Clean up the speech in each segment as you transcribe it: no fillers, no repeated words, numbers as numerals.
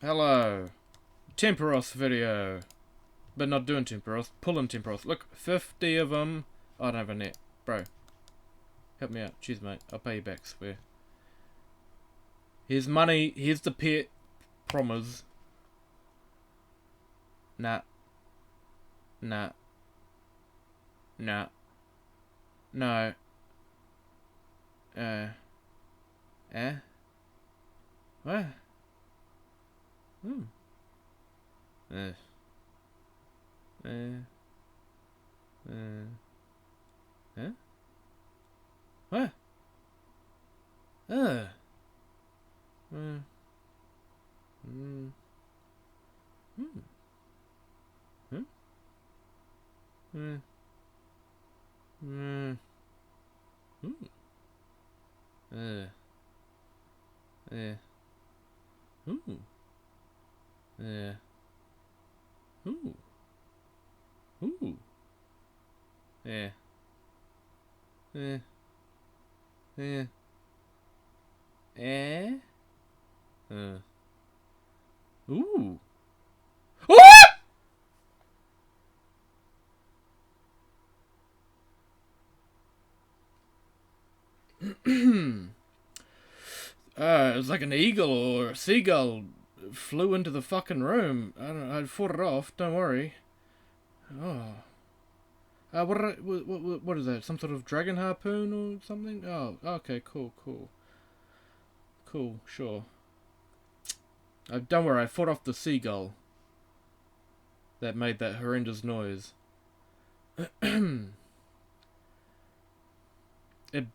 Hello. Temperos video. But not doing Temperos, pulling Temperos. Look, 50 of them. I don't have a net. Bro. Help me out. Cheers, mate. I'll pay you back, swear. Here's money. Here's the pet. Promise. Nah. Nah. Nah. No. Eh? What? Hmm. Eh. Huh? What? Uh. Mm. Mm. Mm. Hmm? Mm. Mm. Mm. Uh. Ooh. Ooh. Ooh. Yeah. Eh. Eh. Eh. Ooh. Ah! It was like an eagle or a seagull flew into the fucking room. I don't know. I fought it off. Don't worry. Oh. What is that? Some sort of dragon harpoon or something? Oh, okay, cool. Cool, sure. Don't worry, I fought off the seagull that made that horrendous noise. It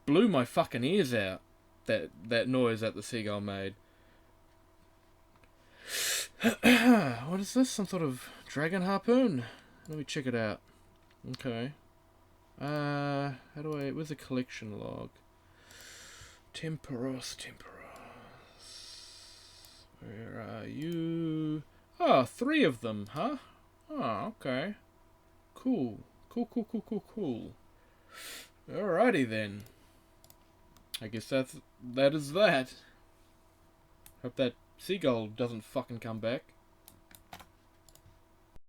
blew my fucking ears out. That noise that the seagull made. What is this? Some sort of dragon harpoon? Let me check it out. Okay. How do I... Where's the collection log? Temperos. Where are you? Oh, 3 of them, huh? Oh, okay. Cool. Cool. Alrighty then. I guess that is that. Hope that seagull doesn't fucking come back.